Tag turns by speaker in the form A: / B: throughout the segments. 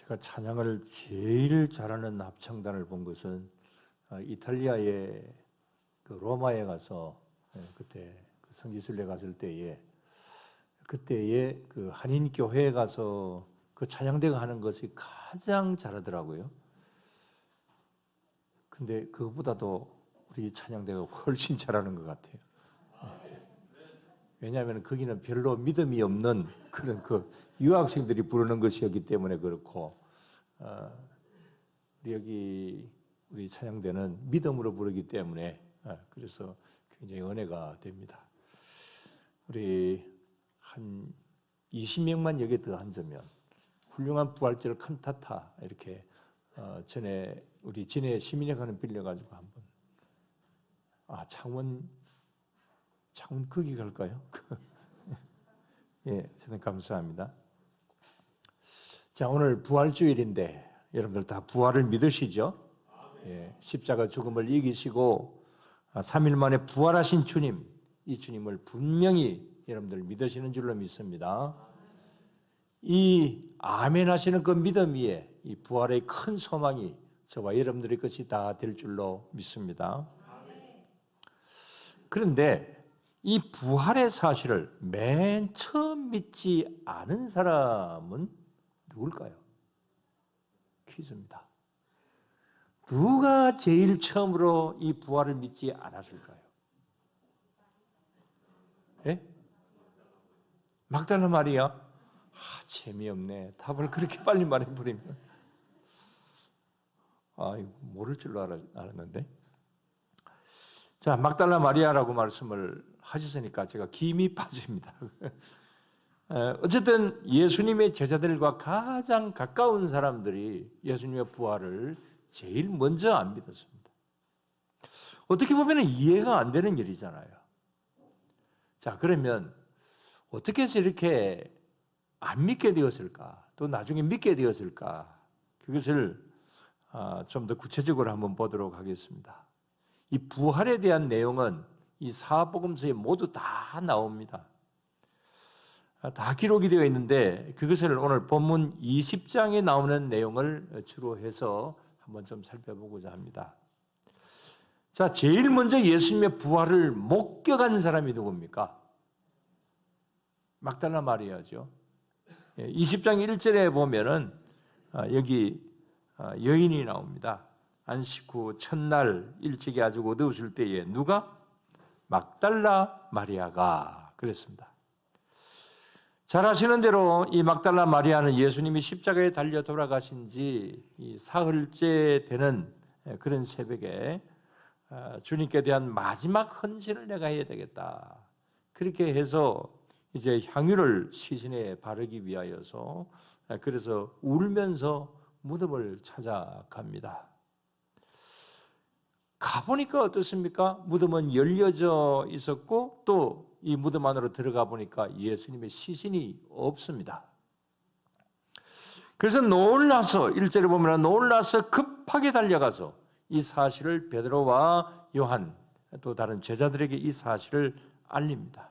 A: 제가 찬양을 제일 잘하는 합창단을 본 것은 이탈리아의 그 로마에 가서 그때 그 성지순례 갔을 때에 그때에 그 한인 교회에 가서 그 찬양대가 하는 것이 가장 잘하더라고요. 근데 그것보다도 우리 찬양대가 훨씬 잘하는 것 같아요. 왜냐하면 거기는 별로 믿음이 없는 그런 그 유학생들이 부르는 것이었기 때문에 그렇고, 여기 우리 찬양대는 믿음으로 부르기 때문에 그래서 굉장히 은혜가 됩니다. 우리 한 20명만 여기에 더 앉으면 훌륭한 부활절 칸타타 이렇게 전에 우리 진해 시민회관을 빌려가지고 한번 창원 거기 갈까요? 예, 저는 감사합니다. 자, 오늘 부활주일인데 여러분들 다 부활을 믿으시죠? 예, 십자가 죽음을 이기시고 3일 만에 부활하신 주님, 이 주님을 분명히 여러분들 믿으시는 줄로 믿습니다. 이 아멘 하시는 그 믿음 위에 이 부활의 큰 소망이 저와 여러분들의 것이 다 될 줄로 믿습니다. 그런데 이 부활의 사실을 맨 처음 믿지 않은 사람은 누굴까요? 퀴즈입니다. 누가 제일 처음으로 이 부활을 믿지 않았을까요? 예? 막달라 마리아? 재미없네. 답을 그렇게 빨리 말해버리면. 이거 모를 줄로 알았는데. 자, 막달라 마리아라고 말씀을 하셨으니까 제가 김이 빠집니다. 어쨌든 예수님의 제자들과 가장 가까운 사람들이 예수님의 부활을 제일 먼저 안 믿었습니다. 어떻게 보면 이해가 안 되는 일이잖아요. 자, 그러면 어떻게 해서 이렇게 안 믿게 되었을까? 또 나중에 믿게 되었을까? 그것을 좀 더 구체적으로 한번 보도록 하겠습니다. 이 부활에 대한 내용은 이 사복음서에 모두 다 나옵니다. 다 기록이 되어 있는데 그것을 오늘 본문 20장에 나오는 내용을 주로 해서 한번 좀 살펴보고자 합니다. 자, 제일 먼저 예수님의 부활을 목격한 사람이 누굽니까? 막달라 마리아죠. 20장 1절에 보면은 여기 여인이 나옵니다. 안식 후 첫날 일찍이 아주 어두웠을 때에 누가? 막달라 마리아가 그랬습니다. 잘 아시는 대로 이 막달라 마리아는 예수님이 십자가에 달려 돌아가신 지 사흘째 되는 그런 새벽에 주님께 대한 마지막 헌신을 내가 해야 되겠다. 그렇게 해서 이제 향유를 시신에 바르기 위하여서 그래서 울면서 무덤을 찾아갑니다. 가보니까 어떻습니까? 무덤은 열려져 있었고 또 이 무덤 안으로 들어가 보니까 예수님의 시신이 없습니다. 그래서 놀라서 1절에 보면 놀라서 급하게 달려가서 이 사실을 베드로와 요한 또 다른 제자들에게 이 사실을 알립니다.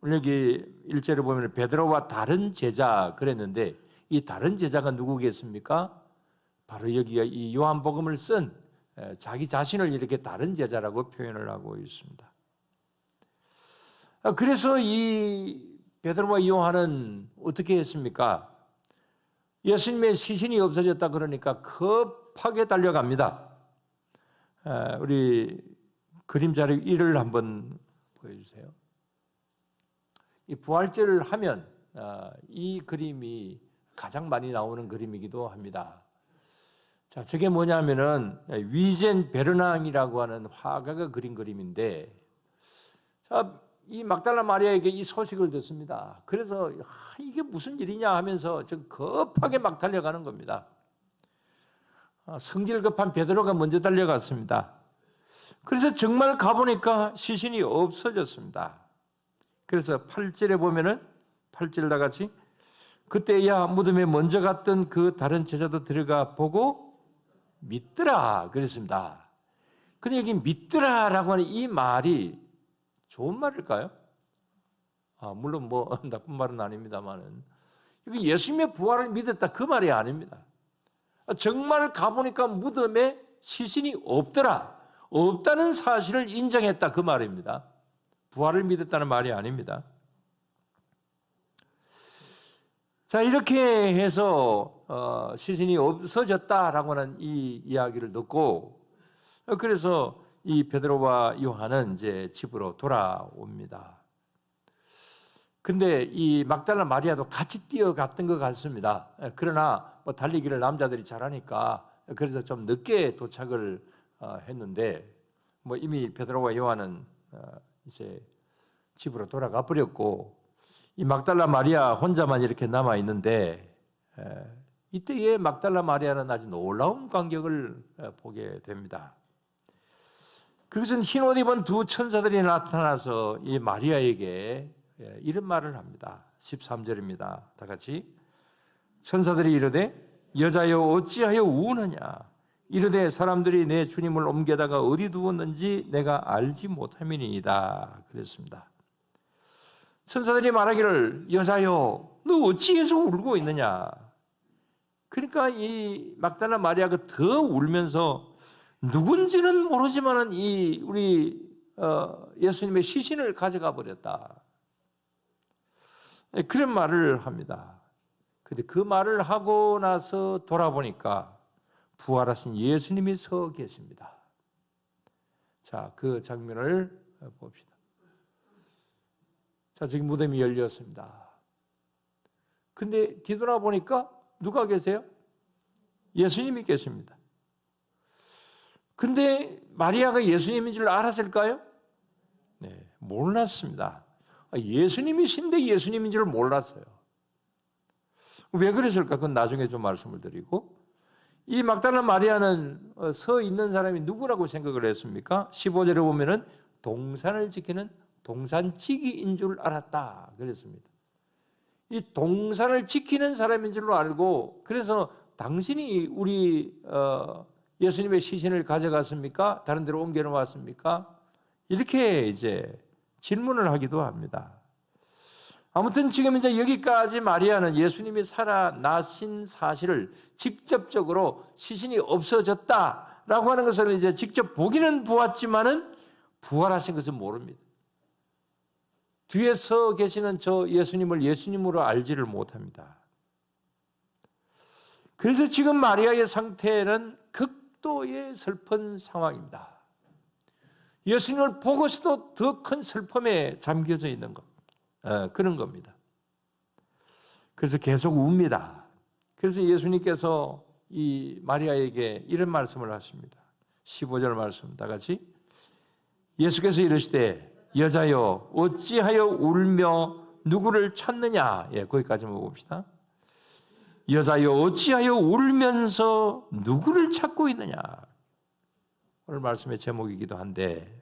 A: 오늘 여기 1절에 보면 베드로와 다른 제자 그랬는데 이 다른 제자가 누구겠습니까? 바로 여기가 이 요한복음을 쓴 자기 자신을 이렇게 다른 제자라고 표현을 하고 있습니다. 그래서 이 베드로와 요한은 어떻게 했습니까? 예수님의 시신이 없어졌다 그러니까 급하게 달려갑니다. 우리 그림 자료 1을 한번 보여주세요. 이 부활절을 하면 이 그림이 가장 많이 나오는 그림이기도 합니다. 자, 저게 뭐냐면은 위젠 베르낭이라고 하는 화가가 그린 그림인데, 자, 이 막달라 마리아에게 이 소식을 듣습니다. 그래서 이게 무슨 일이냐 하면서 저 급하게 막 달려가는 겁니다. 성질 급한 베드로가 먼저 달려갔습니다. 그래서 정말 가보니까 시신이 없어졌습니다. 그래서 8절에 보면은 8절 다 같이 그때야 무덤에 먼저 갔던 그 다른 제자도 들어가 보고 믿더라 그랬습니다. 근데 여기 믿더라라고 하는 이 말이 좋은 말일까요? 물론 뭐 나쁜 말은 아닙니다만은 이거 예수님의 부활을 믿었다 그 말이 아닙니다. 정말 가보니까 무덤에 시신이 없더라. 없다는 사실을 인정했다 그 말입니다. 부활을 믿었다는 말이 아닙니다. 자, 이렇게 해서 시신이 없어졌다라고 하는 이 이야기를 듣고 그래서 이 베드로와 요한은 이제 집으로 돌아옵니다. 근데 이 막달라 마리아도 같이 뛰어갔던 것 같습니다. 그러나 뭐 달리기를 남자들이 잘하니까 그래서 좀 늦게 도착을 했는데 뭐 이미 베드로와 요한은 이제 집으로 돌아가 버렸고 이 막달라 마리아 혼자만 이렇게 남아 있는데 이때의 막달라 마리아는 아주 놀라운 광경을 보게 됩니다. 그것은 흰옷 입은 두 천사들이 나타나서 이 마리아에게 이런 말을 합니다. 13절입니다. 다 같이 천사들이 이르되 여자여 어찌하여 우느냐 이르되 사람들이 내 주님을 옮겨다가 어디 두었는지 내가 알지 못함이니이다 그랬습니다. 천사들이 말하기를 여자여 너 어찌해서 울고 있느냐. 그러니까 이 막달라 마리아가 더 울면서 누군지는 모르지만은 우리 예수님의 시신을 가져가 버렸다. 그런 말을 합니다. 그런데 그 말을 하고 나서 돌아보니까 부활하신 예수님이 서 계십니다. 자, 그 장면을 봅시다. 자, 지금 무덤이 열렸습니다. 근데 뒤돌아보니까 누가 계세요? 예수님이 계십니다. 근데 마리아가 예수님인 줄 알았을까요? 네, 몰랐습니다. 예수님이신데 예수님인 줄 몰랐어요. 왜 그랬을까? 그건 나중에 좀 말씀을 드리고 이 막달라 마리아는 서 있는 사람이 누구라고 생각을 했습니까? 15절에 보면은 동산을 지키는 동산지기인 줄 알았다 그랬습니다. 이 동산을 지키는 사람인 줄로 알고 그래서 당신이 우리 예수님의 시신을 가져갔습니까? 다른 데로 옮겨 놓았습니까? 이렇게 이제 질문을 하기도 합니다. 아무튼 지금 이제 여기까지 마리아는 예수님이 살아나신 사실을 직접적으로 시신이 없어졌다라고 하는 것을 이제 직접 보기는 보았지만은 부활하신 것은 모릅니다. 뒤에 서 계시는 저 예수님을 예수님으로 알지를 못합니다. 그래서 지금 마리아의 상태는 극도의 슬픈 상황입니다. 예수님을 보고서도 더 큰 슬픔에 잠겨져 있는 것, 그런 겁니다. 그래서 계속 웁니다. 그래서 예수님께서 이 마리아에게 이런 말씀을 하십니다. 15절 말씀 다 같이 예수께서 이르시되 여자여 어찌하여 울며 누구를 찾느냐. 거기까지만 봅시다. 여자여 어찌하여 울면서 누구를 찾고 있느냐. 오늘 말씀의 제목이기도 한데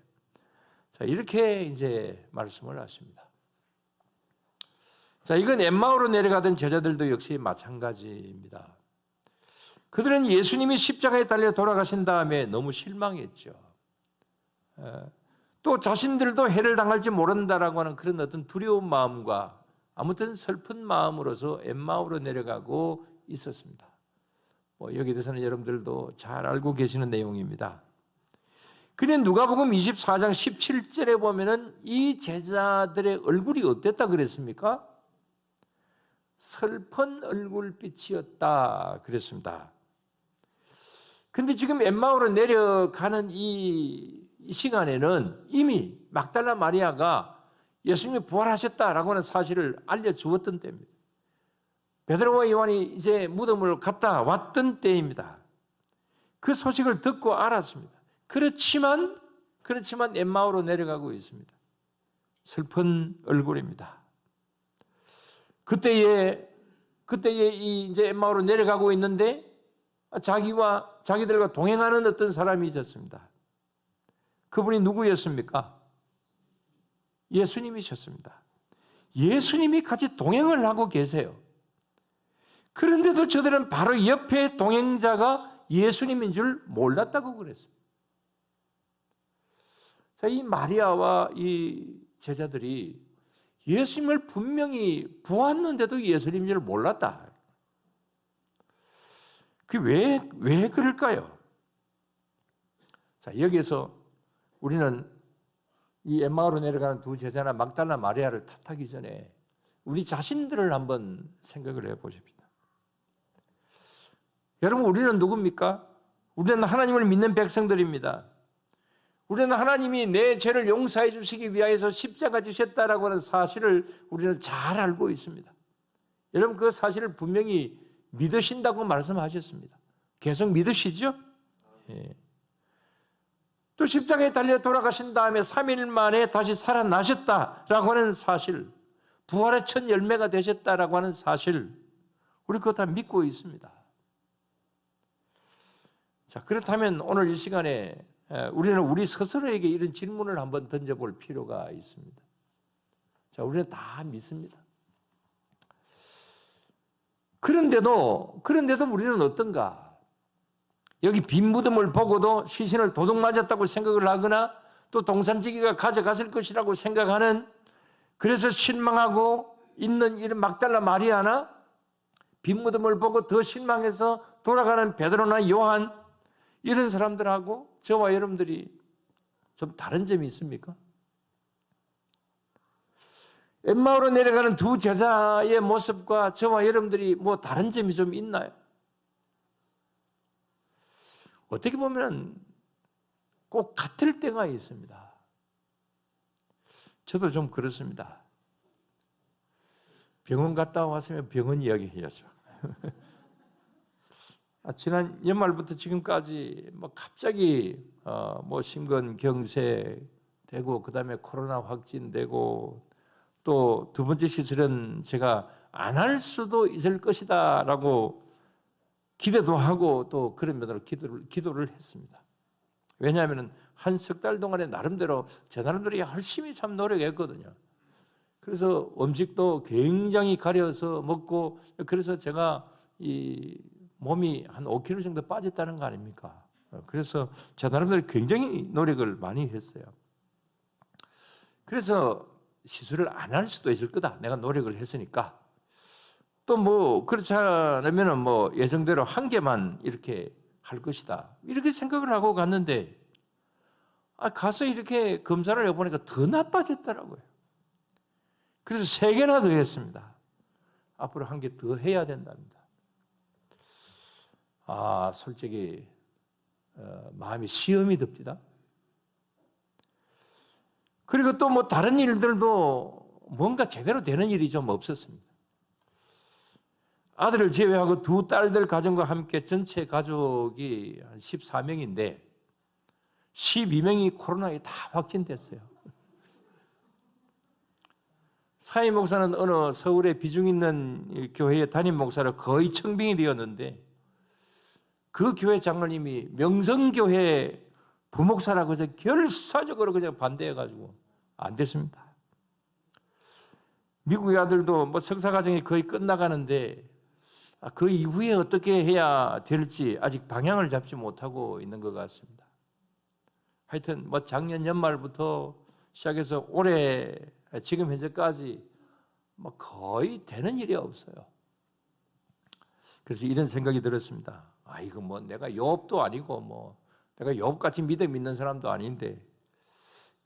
A: 자, 이렇게 이제 말씀을 하십니다. 자, 이건 엠마오로 내려가던 제자들도 역시 마찬가지입니다. 그들은 예수님이 십자가에 달려 돌아가신 다음에 너무 실망했죠. 또 자신들도 해를 당할지 모른다라고 하는 그런 어떤 두려운 마음과 아무튼 슬픈 마음으로서 엠마오로 내려가고 있었습니다. 여기에 대해서는 여러분들도 잘 알고 계시는 내용입니다. 그런데 누가복음 24장 17절에 보면은 이 제자들의 얼굴이 어땠다 그랬습니까? 슬픈 얼굴빛이었다 그랬습니다. 근데 지금 엠마오로 내려가는 이 시간에는 이미 막달라 마리아가 예수님이 부활하셨다라고 하는 사실을 알려주었던 때입니다. 베드로와 요한이 이제 무덤을 갔다 왔던 때입니다. 그 소식을 듣고 알았습니다. 그렇지만 엠마오로 내려가고 있습니다. 슬픈 얼굴입니다. 그때에 이제 엠마오로 내려가고 있는데 자기들과 동행하는 어떤 사람이 있었습니다. 그분이 누구였습니까? 예수님이셨습니다. 예수님이 같이 동행을 하고 계세요. 그런데도 저들은 바로 옆에 동행자가 예수님인 줄 몰랐다고 그랬습니다. 자, 이 마리아와 이 제자들이 예수님을 분명히 보았는데도 예수님인 줄 몰랐다. 왜 그럴까요? 자, 여기서 우리는 이 엠마오로 내려가는 두 제자나 막달라 마리아를 탓하기 전에 우리 자신들을 한번 생각을 해보십시다. 여러분, 우리는 누굽니까? 우리는 하나님을 믿는 백성들입니다. 우리는 하나님이 내 죄를 용서해 주시기 위하여서 십자가 지셨다라고 하는 사실을 우리는 잘 알고 있습니다. 여러분, 그 사실을 분명히 믿으신다고 말씀하셨습니다. 계속 믿으시죠? 예. 또 십자가에 달려 돌아가신 다음에 3일 만에 다시 살아나셨다라고 하는 사실, 부활의 첫 열매가 되셨다라고 하는 사실, 우리 그거 다 믿고 있습니다. 자, 그렇다면 오늘 이 시간에 우리는 우리 스스로에게 이런 질문을 한번 던져볼 필요가 있습니다. 자, 우리는 다 믿습니다. 그런데도 우리는 어떤가? 여기 빈 무덤을 보고도 시신을 도둑 맞았다고 생각을 하거나 또 동산지기가 가져갔을 것이라고 생각하는, 그래서 실망하고 있는 이런 막달라 마리아나 빈 무덤을 보고 더 실망해서 돌아가는 베드로나 요한, 이런 사람들하고 저와 여러분들이 좀 다른 점이 있습니까? 엠마오로 내려가는 두 제자의 모습과 저와 여러분들이 뭐 다른 점이 좀 있나요? 어떻게 보면 꼭 같을 때가 있습니다. 저도 좀 그렇습니다. 병원 갔다 왔으면 병원 이야기 해야죠. 지난 연말부터 지금까지 뭐 갑자기 뭐 심근경색 되고 그다음에 코로나 확진되고 또 두 번째 시술은 제가 안 할 수도 있을 것이다라고 기대도 하고 또 그런 면으로 기도를 했습니다. 왜냐하면 한 석 달 동안에 나름대로 제 나름대로 열심히 참 노력했거든요. 그래서 음식도 굉장히 가려서 먹고, 그래서 제가 이 몸이 한 5kg 정도 빠졌다는 거 아닙니까? 그래서 제 나름대로 굉장히 노력을 많이 했어요. 그래서 시술을 안 할 수도 있을 거다. 내가 노력을 했으니까. 또 뭐 그렇지 않으면 뭐 예정대로 한 개만 이렇게 할 것이다. 이렇게 생각을 하고 갔는데 가서 이렇게 검사를 해보니까 더 나빠졌더라고요. 그래서 3개나 더 했습니다. 앞으로 1개 더 해야 된답니다. 솔직히 마음이 시험이 듭니다. 그리고 또 뭐 다른 일들도 뭔가 제대로 되는 일이 좀 없었습니다. 아들을 제외하고 2 딸들 가정과 함께 전체 가족이 한 14명인데 12명이 코로나에 다 확진됐어요. 사임 목사는 어느 서울에 비중 있는 교회의 담임 목사로 거의 청빙이 되었는데 그 교회 장로님이 명성교회 부목사라고 해서 결사적으로 그냥 반대해가지고 안 됐습니다. 미국의 아들도 뭐 석사 과정이 거의 끝나가는데 그 이후에 어떻게 해야 될지 아직 방향을 잡지 못하고 있는 것 같습니다. 하여튼 뭐 작년 연말부터 시작해서 올해 지금 현재까지 뭐 거의 되는 일이 없어요. 그래서 이런 생각이 들었습니다. 이거 뭐 내가 욥도 아니고 뭐 내가 욥같이 믿음 있는 사람도 아닌데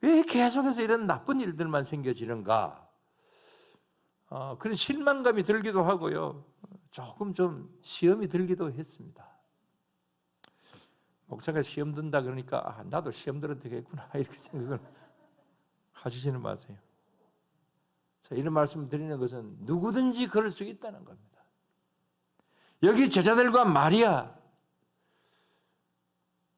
A: 왜 계속해서 이런 나쁜 일들만 생겨지는가? 그런 실망감이 들기도 하고요. 조금 좀 시험이 들기도 했습니다. 목사가 시험 든다 그러니까 나도 시험 들어도 되겠구나 이렇게 생각을 하시지는 마세요. 자, 이런 말씀을 드리는 것은 누구든지 그럴 수 있다는 겁니다. 여기 제자들과 마리아,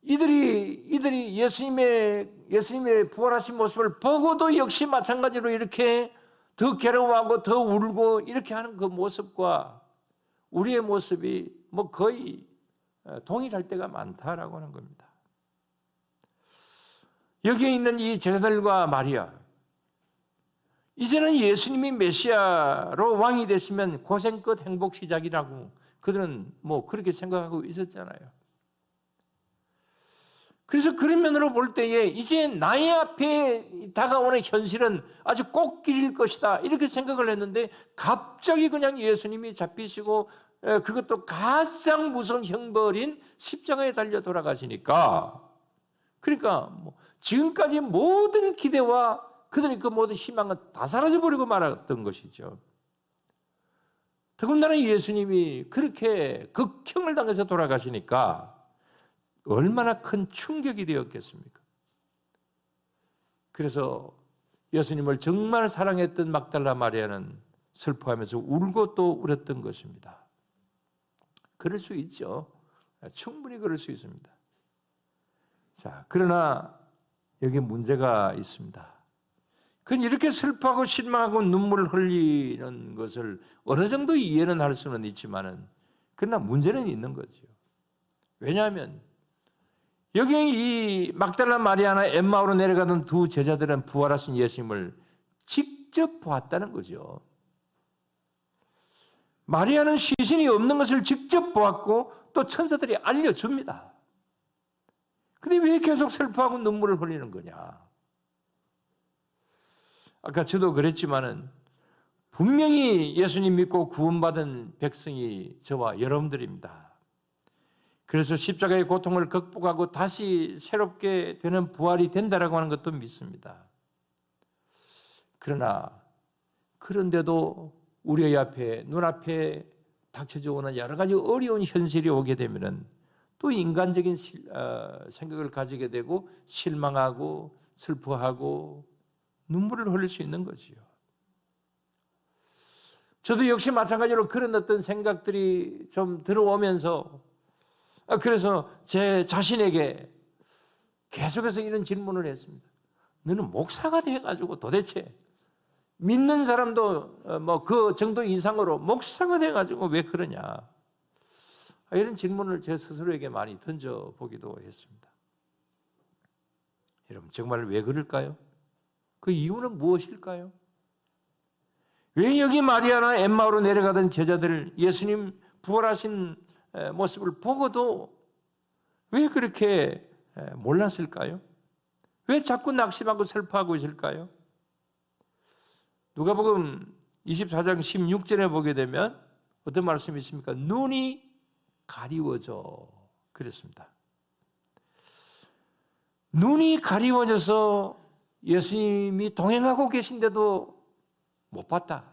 A: 이들이 예수님의 부활하신 모습을 보고도 역시 마찬가지로 이렇게 더 괴로워하고 더 울고 이렇게 하는 그 모습과 우리의 모습이 뭐 거의 동일할 때가 많다라고 하는 겁니다. 여기에 있는 이 제자들과 마리아, 이제는 예수님이 메시아로 왕이 되시면 고생 끝 행복 시작이라고 그들은 뭐 그렇게 생각하고 있었잖아요. 그래서 그런 면으로 볼 때에 이제 나의 앞에 다가오는 현실은 아주 꽃길일 것이다 이렇게 생각을 했는데 갑자기 그냥 예수님이 잡히시고 그것도 가장 무서운 형벌인 십자가에 달려 돌아가시니까 그러니까 지금까지 모든 기대와 그들의 그 모든 희망은 다 사라져버리고 말았던 것이죠. 더군다나 예수님이 그렇게 극형을 당해서 돌아가시니까 얼마나 큰 충격이 되었겠습니까? 그래서 예수님을 정말 사랑했던 막달라 마리아는 슬퍼하면서 울고 또 울었던 것입니다. 그럴 수 있죠. 충분히 그럴 수 있습니다. 자, 그러나 여기 문제가 있습니다. 그건 이렇게 슬퍼하고 실망하고 눈물을 흘리는 것을 어느 정도 이해는 할 수는 있지만은 그러나 문제는 있는 거죠. 왜냐하면 여기 이 막달라 마리아나 엠마오로 내려가던 두 제자들은 부활하신 예수님을 직접 보았다는 거죠. 마리아는 시신이 없는 것을 직접 보았고 또 천사들이 알려줍니다. 근데 왜 계속 슬퍼하고 눈물을 흘리는 거냐? 아까 저도 그랬지만은 분명히 예수님 믿고 구원받은 백성이 저와 여러분들입니다. 그래서 십자가의 고통을 극복하고 다시 새롭게 되는 부활이 된다라고 하는 것도 믿습니다. 그런데도 우리의 앞에 눈앞에 닥쳐져 오는 여러 가지 어려운 현실이 오게 되면은 또 인간적인 생각을 가지게 되고 실망하고 슬퍼하고 눈물을 흘릴 수 있는 거지요. 저도 역시 마찬가지로 그런 어떤 생각들이 좀 들어오면서 그래서 제 자신에게 계속해서 이런 질문을 했습니다. 너는 목사가 돼가지고 도대체 믿는 사람도 그 정도 이상으로 목사가 돼가지고 왜 그러냐? 이런 질문을 제 스스로에게 많이 던져보기도 했습니다. 여러분 정말 왜 그럴까요? 그 이유는 무엇일까요? 왜 여기 마리아나 엠마오로 내려가던 제자들 예수님 부활하신 모습을 보고도 왜 그렇게 몰랐을까요? 왜 자꾸 낙심하고 슬퍼하고 있을까요? 누가복음 24장 16절에 보게 되면 어떤 말씀이 있습니까? 눈이 가리워져 그랬습니다. 눈이 가리워져서 예수님이 동행하고 계신데도 못 봤다.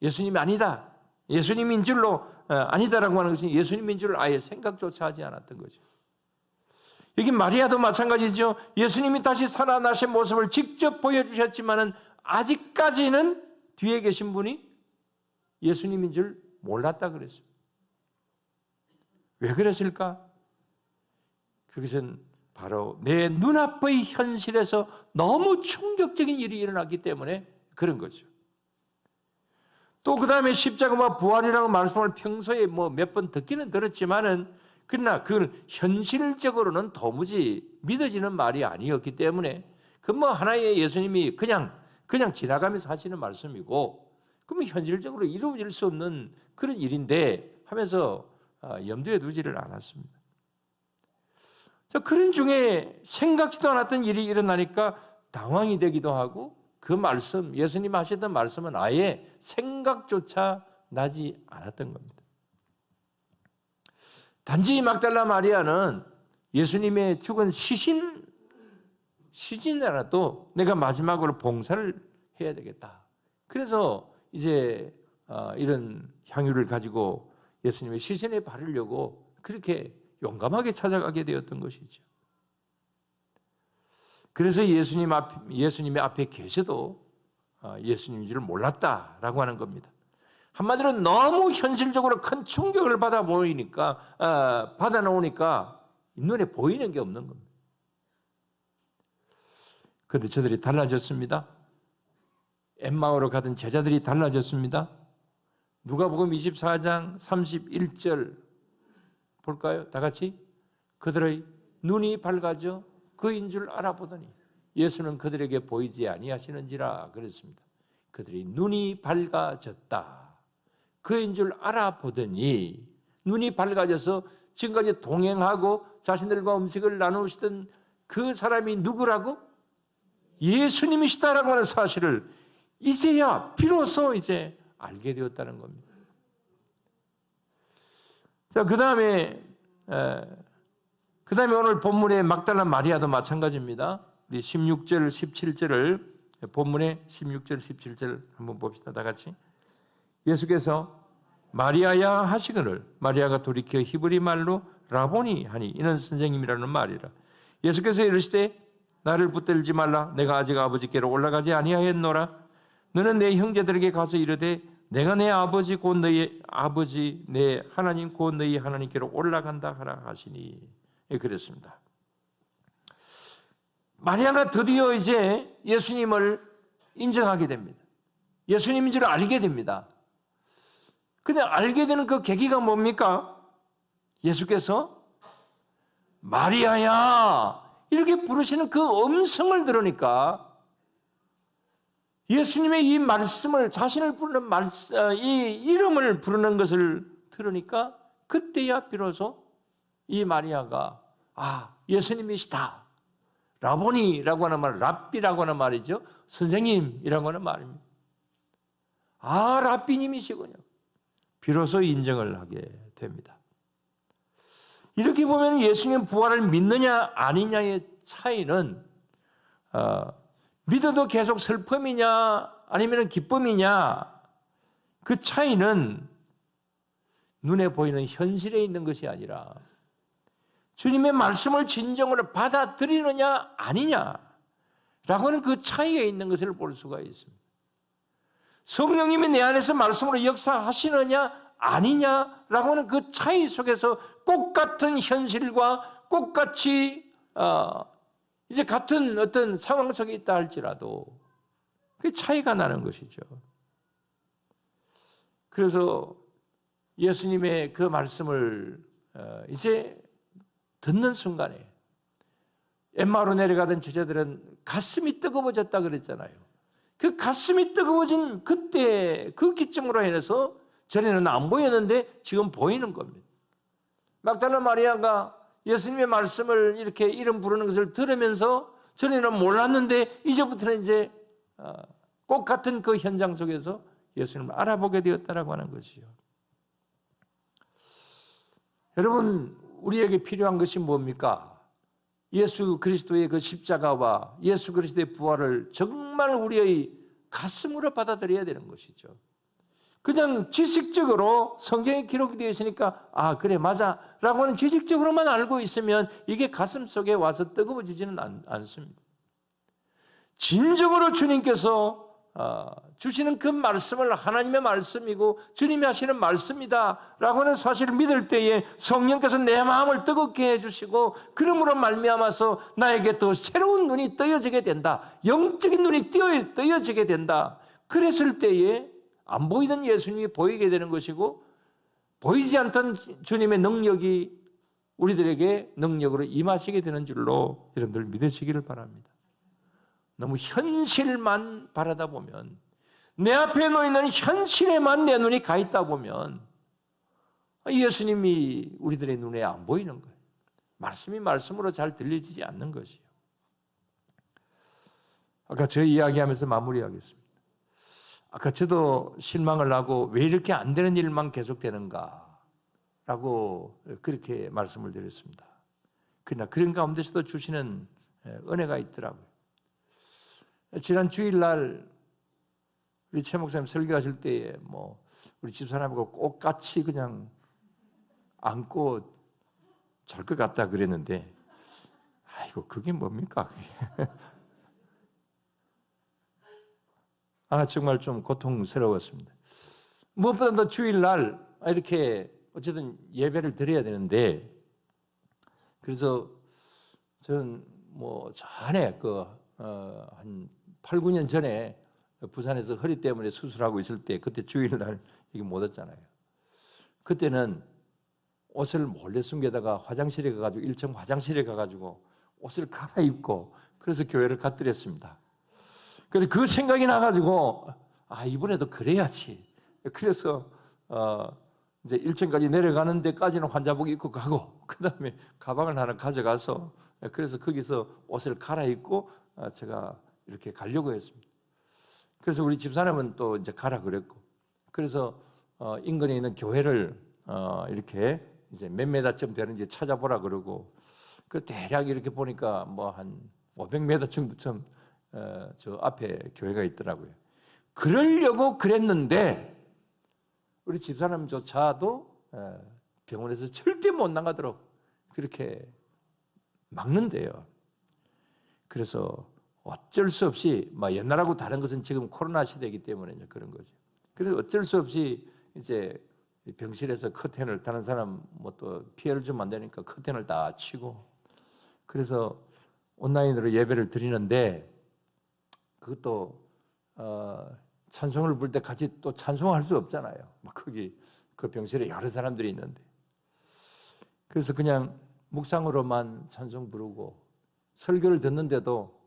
A: 예수님이 아니다. 예수님인 줄로 아니다라고 하는 것은 예수님인 줄 아예 생각조차 하지 않았던 거죠. 여기 마리아도 마찬가지죠. 예수님이 다시 살아나신 모습을 직접 보여주셨지만은 아직까지는 뒤에 계신 분이 예수님인 줄 몰랐다 그랬어요. 왜 그랬을까? 그것은 바로 내 눈앞의 현실에서 너무 충격적인 일이 일어났기 때문에 그런 거죠. 또 그 다음에 십자가와 부활이라고 말씀을 평소에 몇 번 듣기는 들었지만은 그러나 그걸 현실적으로는 도무지 믿어지는 말이 아니었기 때문에 그 하나의 예수님이 그냥 지나가면서 하시는 말씀이고 그러면 현실적으로 이루어질 수 없는 그런 일인데 하면서 염두에 두지를 않았습니다. 그런 중에 생각지도 않았던 일이 일어나니까 당황이 되기도 하고 그 말씀, 예수님 하시던 말씀은 아예 생각조차 나지 않았던 겁니다. 단지 막달라 마리아는 예수님의 죽은 시신이라도 내가 마지막으로 봉사를 해야 되겠다. 그래서 이제 이런 향유를 가지고 예수님의 시신에 바르려고 그렇게 용감하게 찾아가게 되었던 것이죠. 그래서 예수님의 앞에 계셔도 예수님인 줄 몰랐다라고 하는 겁니다. 한마디로 너무 현실적으로 큰 충격을 받아 놓으니까 눈에 보이는 게 없는 겁니다. 그런데 저들이 달라졌습니다. 엠마오로 가던 제자들이 달라졌습니다. 누가복음 24장 31절 볼까요? 다 같이. 그들의 눈이 밝아져 그인 줄 알아보더니 예수는 그들에게 보이지 아니하시는지라 그랬습니다. 그들의 눈이 밝아졌다. 그인 줄 알아보더니 눈이 밝아져서 지금까지 동행하고 자신들과 음식을 나누시던 그 사람이 누구라고? 예수님이시다라고 하는 사실을 이제야 비로소 이제 알게 되었다는 겁니다. 자, 그 다음에 오늘 본문의 막달라 마리아도 마찬가지입니다. 우리 16절, 17절을 본문의 16절, 17절 한번 봅시다. 다 같이. 예수께서 마리아야 하시거늘 마리아가 돌이켜 히브리 말로 라보니 하니 이는 선생님이라는 말이라. 예수께서 이르시되 나를 붙들지 말라. 내가 아직 아버지께로 올라가지 아니하였노라. 너는 내 형제들에게 가서 이르되 내가 내 아버지 곧 너희 아버지 내 하나님 곧 너희 하나님께로 올라간다 하라 하시니. 그랬습니다. 마리아가 드디어 이제 예수님을 인정하게 됩니다. 예수님인 줄 알게 됩니다. 근데 알게 되는 그 계기가 뭡니까? 예수께서 마리아야 이렇게 부르시는 그 음성을 들으니까 예수님의 이 말씀을 자신을 부르는 이 이름을 부르는 것을 들으니까 그때야 비로소 이 마리아가 예수님이시다. 라보니라고 하는 말, 랍비라고 하는 말이죠. 선생님이라고 하는 말입니다. 랍비님이시군요. 비로소 인정을 하게 됩니다. 이렇게 보면 예수님 부활을 믿느냐 아니냐의 차이는 믿어도 계속 슬픔이냐 아니면 기쁨이냐 그 차이는 눈에 보이는 현실에 있는 것이 아니라 주님의 말씀을 진정으로 받아들이느냐 아니냐라고 하는 그 차이에 있는 것을 볼 수가 있습니다. 성령님이 내 안에서 말씀으로 역사하시느냐 아니냐라고 하는 그 차이 속에서 똑같은 현실과 똑같이 이제 같은 어떤 상황 속에 있다 할지라도 그 차이가 나는 것이죠. 그래서 예수님의 그 말씀을 이제 듣는 순간에 엠마오로 내려가던 제자들은 가슴이 뜨거워졌다 그랬잖아요. 그 가슴이 뜨거워진 그때 그 기점으로 인해서 전에는 안 보였는데 지금 보이는 겁니다. 막달라 마리아가 예수님의 말씀을 이렇게 이름 부르는 것을 들으면서 전에는 몰랐는데 이제부터는 이제 꼭 같은 그 현장 속에서 예수님을 알아보게 되었다라고 하는 것이요. 여러분, 우리에게 필요한 것이 뭡니까? 예수 그리스도의 그 십자가와 예수 그리스도의 부활을 정말 우리의 가슴으로 받아들여야 되는 것이죠. 그냥 지식적으로 성경에 기록이 되어 있으니까 그래 맞아 라고 하는 지식적으로만 알고 있으면 이게 가슴 속에 와서 뜨거워지지는 않습니다. 진정으로 주님께서 주시는 그 말씀을 하나님의 말씀이고 주님이 하시는 말씀이다 라고 하는 사실을 믿을 때에 성령께서 내 마음을 뜨겁게 해주시고 그러므로 말미암아서 나에게 더 새로운 눈이 뜨여지게 된다. 영적인 눈이 뜨여지게 된다. 그랬을 때에 안 보이던 예수님이 보이게 되는 것이고 보이지 않던 주님의 능력이 우리들에게 능력으로 임하시게 되는 줄로 여러분들 믿으시기를 바랍니다. 너무 현실만 바라다 보면 내 앞에 놓이는 현실에만 내 눈이 가 있다 보면 예수님이 우리들의 눈에 안 보이는 거예요. 말씀이 말씀으로 잘 들려지지 않는 것이요. 아까 저 이야기하면서 마무리하겠습니다. 아까 저도 실망을 하고 왜 이렇게 안 되는 일만 계속되는가 라고 그렇게 말씀을 드렸습니다. 그러나 그런 가운데서도 주시는 은혜가 있더라고요. 지난 주일날 우리 최 목사님 설교하실 때에 우리 집사람하고 꼭 같이 그냥 안고 잘 것 같다 그랬는데 아이고 그게 뭡니까? 정말 좀 고통스러웠습니다. 무엇보다 주일날 이렇게 어쨌든 예배를 드려야 되는데 그래서 저는 전에 한 8, 9년 전에 부산에서 허리 때문에 수술하고 있을 때 그때 주일날 이게 못 왔잖아요. 그때는 옷을 몰래 숨겨다가 화장실에 가가지고 1층 화장실에 가가지고 옷을 갈아입고 그래서 교회를 갔더랬습니다. 그래서 그 생각이 나가지고 이번에도 그래야지. 그래서 이제 1층까지 내려가는 데까지는 환자복 입고 가고 그다음에 가방을 하나 가져가서 그래서 거기서 옷을 갈아입고 제가 이렇게 가려고 했습니다. 그래서 우리 집사람은 또 이제 가라 그랬고 그래서 인근에 있는 교회를 이렇게 이제 몇 메다쯤 되는지 찾아보라 그러고 그 대략 이렇게 보니까 뭐 한 500m 정도쯤 저 앞에 교회가 있더라고요. 그러려고 그랬는데 우리 집사람조차도 병원에서 절대 못 나가도록 그렇게 막는데요. 그래서 어쩔 수 없이 옛날하고 다른 것은 지금 코로나 시대이기 때문에 이제 그런 거죠. 그래서 어쩔 수 없이 이제 병실에서 커튼을 다른 사람 뭐 또 피해를 주면 안 되니까 커튼을 다 치고 그래서 온라인으로 예배를 드리는데 그것도 찬송을 부를 때 같이 또 찬송할 수 없잖아요. 거기 그 병실에 여러 사람들이 있는데 그래서 그냥 묵상으로만 찬송 부르고 설교를 듣는데도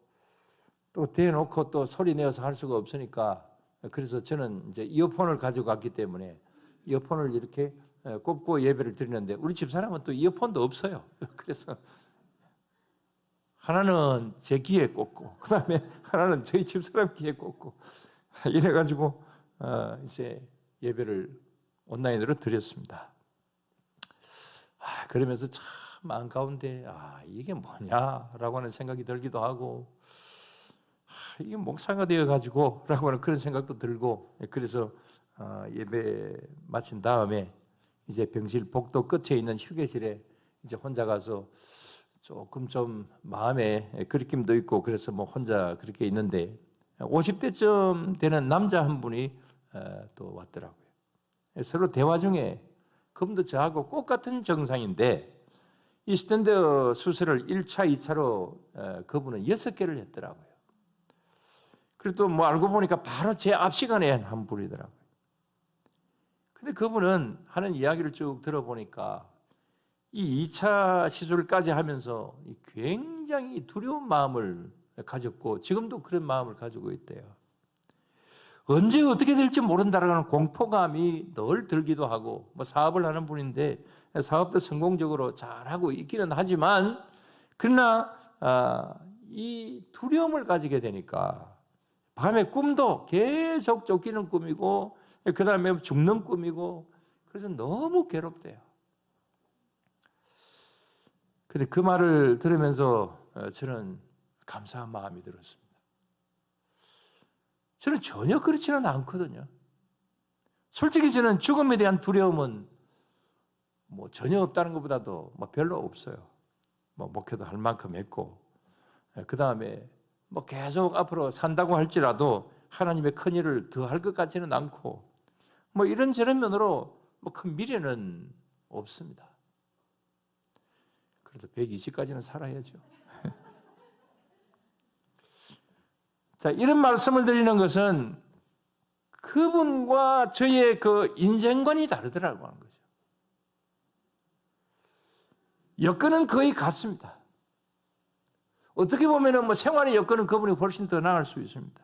A: 또 대놓고 또 소리 내어서 할 수가 없으니까 그래서 저는 이제 이어폰을 가지고 갔기 때문에 이어폰을 이렇게 꼽고 예배를 드리는데 우리 집사람은 또 이어폰도 없어요. 그래서 하나는 제 귀에 꽂고 그다음에 하나는 저희 집사람 귀에 꽂고 이래가지고 이제 예배를 온라인으로 드렸습니다. 그러면서 참 마음 가운데 이게 뭐냐라고 하는 생각이 들기도 하고 이게 목사가 되어가지고 라고 하는 그런 생각도 들고 그래서 예배 마친 다음에 이제 병실 복도 끝에 있는 휴게실에 이제 혼자 가서 조금 좀 마음에 그리낌도 있고 그래서 뭐 혼자 그렇게 있는데 50대쯤 되는 남자 한 분이 또 왔더라고요. 서로 대화 중에 그분도 저하고 똑같은 증상인데 이 스탠드 수술을 1차, 2차로 그분은 6개를 했더라고요. 그리고 또 뭐 알고 보니까 바로 제 앞 시간에 한 분이더라고요. 근데 그분은 하는 이야기를 쭉 들어보니까 이 2차 시술까지 하면서 굉장히 두려운 마음을 가졌고 지금도 그런 마음을 가지고 있대요. 언제 어떻게 될지 모른다라는 공포감이 늘 들기도 하고 뭐 사업을 하는 분인데 사업도 성공적으로 잘하고 있기는 하지만 그러나 이 두려움을 가지게 되니까 밤에 꿈도 계속 쫓기는 꿈이고 그 다음에 죽는 꿈이고 그래서 너무 괴롭대요. 근데 그 말을 들으면서 저는 감사한 마음이 들었습니다. 저는 전혀 그렇지는 않거든요. 솔직히 저는 죽음에 대한 두려움은 뭐 전혀 없다는 것보다도 뭐 별로 없어요. 뭐 목회도 할 만큼 했고 그 다음에 뭐 계속 앞으로 산다고 할지라도 하나님의 큰 일을 더 할 것 같지는 않고 뭐 이런저런 면으로 뭐 큰 미래는 없습니다. 그래도 120까지는 살아야죠. 자, 이런 말씀을 드리는 것은 그분과 저의 그 인생관이 다르더라고 하는 거죠. 여건은 거의 같습니다. 어떻게 보면은 뭐 생활의 여건은 그분이 훨씬 더 나을 수 있습니다.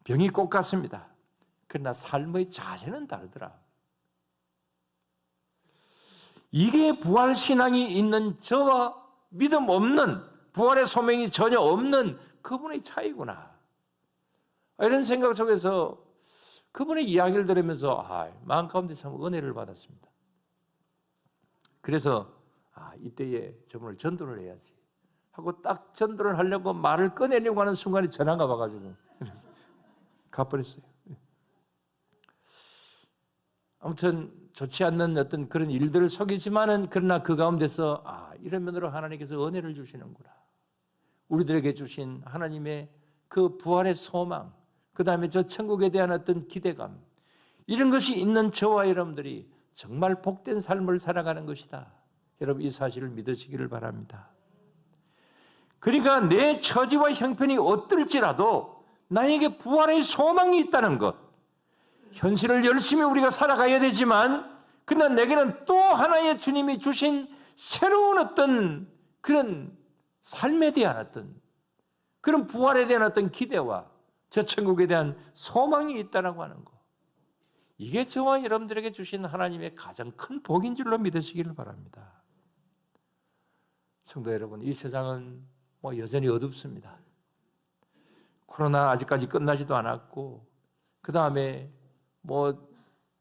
A: 병이 꼭 같습니다. 그러나 삶의 자세는 다르더라. 이게 부활 신앙이 있는 저와 믿음 없는 부활의 소명이 전혀 없는 그분의 차이구나. 이런 생각 속에서 그분의 이야기를 들으면서 마음 가운데 참 은혜를 받았습니다. 그래서 이때에 저분을 전도를 해야지 하고 딱 전도를 하려고 말을 꺼내려고 하는 순간에 전화가 와가지고 가버렸어요. 아무튼 좋지 않는 어떤 그런 일들을 속이지만은 그러나 그 가운데서 이런 면으로 하나님께서 은혜를 주시는구나. 우리들에게 주신 하나님의 그 부활의 소망, 그 다음에 저 천국에 대한 어떤 기대감, 이런 것이 있는 저와 여러분들이 정말 복된 삶을 살아가는 것이다. 여러분 이 사실을 믿으시기를 바랍니다. 그러니까 내 처지와 형편이 어떨지라도 나에게 부활의 소망이 있다는 것, 현실을 열심히 우리가 살아가야 되지만 그러나 내게는 또 하나의 주님이 주신 새로운 어떤 그런 삶에 대한 어떤 그런 부활에 대한 어떤 기대와 저 천국에 대한 소망이 있다라고 하는 것, 이게 저와 여러분들에게 주신 하나님의 가장 큰 복인 줄로 믿으시기를 바랍니다. 성도 여러분, 이 세상은 여전히 어둡습니다. 코로나 아직까지 끝나지도 않았고, 그 다음에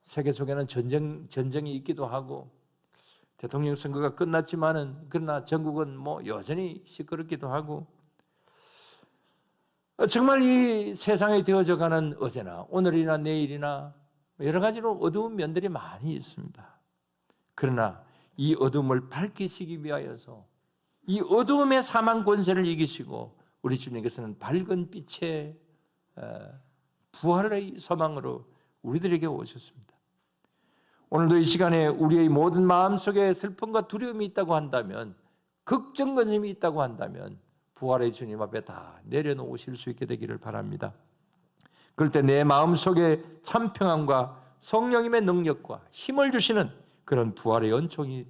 A: 세계 속에는 전쟁이 있기도 하고, 대통령 선거가 끝났지만은 그러나 전국은 여전히 시끄럽기도 하고, 정말 이 세상에 되어져가는 어제나 오늘이나 내일이나 여러 가지로 어두운 면들이 많이 있습니다. 그러나 이 어둠을 밝히시기 위하여서 이 어두움의 사망 권세를 이기시고 우리 주님께서는 밝은 빛의 부활의 소망으로 우리들에게 오셨습니다. 오늘도 이 시간에 우리의 모든 마음속에 슬픔과 두려움이 있다고 한다면, 걱정건심이 있다고 한다면 부활의 주님 앞에 다 내려놓으실 수 있게 되기를 바랍니다. 그럴 때 내 마음속에 참 평안과 성령님의 능력과 힘을 주시는 그런 부활의 은총이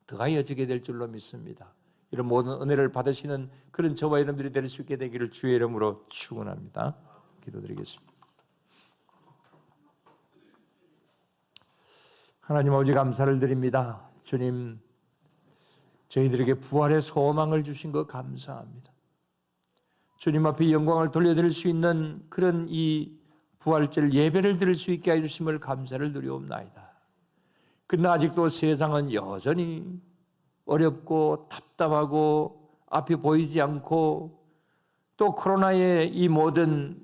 A: 더하여지게 될 줄로 믿습니다. 이런 모든 은혜를 받으시는 그런 저와 여러분들이 될 수 있게 되기를 주의 이름으로 축원합니다. 기도드리겠습니다. 하나님 아버지 감사를 드립니다. 주님, 저희들에게 부활의 소망을 주신 것 감사합니다. 주님 앞에 영광을 돌려드릴 수 있는 그런 이 부활절 예배를 드릴 수 있게 해주심을 감사를 드리옵나이다. 그러나 아직도 세상은 여전히 어렵고 답답하고 앞이 보이지 않고 또 코로나의 이 모든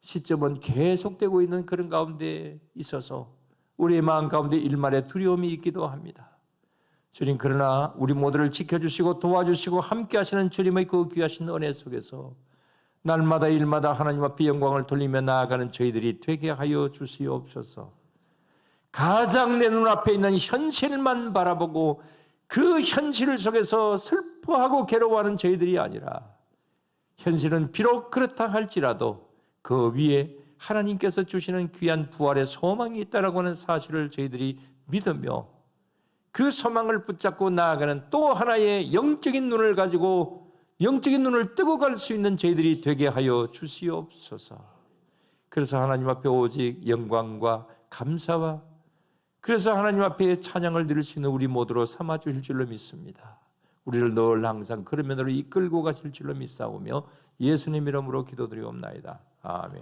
A: 시점은 계속되고 있는 그런 가운데 있어서 우리의 마음 가운데 일말의 두려움이 있기도 합니다. 주님, 그러나 우리 모두를 지켜주시고 도와주시고 함께 하시는 주님의 그 귀하신 은혜 속에서 날마다 일마다 하나님 앞에 영광을 돌리며 나아가는 저희들이 되게 하여 주시옵소서. 가장 내 눈앞에 있는 현실만 바라보고 그 현실 속에서 슬퍼하고 괴로워하는 저희들이 아니라, 현실은 비록 그렇다 할지라도 그 위에 하나님께서 주시는 귀한 부활의 소망이 있다라고 하는 사실을 저희들이 믿으며 그 소망을 붙잡고 나아가는 또 하나의 영적인 눈을 가지고 영적인 눈을 뜨고 갈 수 있는 저희들이 되게 하여 주시옵소서. 그래서 하나님 앞에 오직 영광과 감사와 그래서 하나님 앞에 찬양을 드릴 수 있는 우리 모두로 삼아 주실 줄로 믿습니다. 우리를 늘 항상 그런 면으로 이끌고 가실 줄로 믿사오며 예수님 이름으로 기도드리옵나이다. 아멘.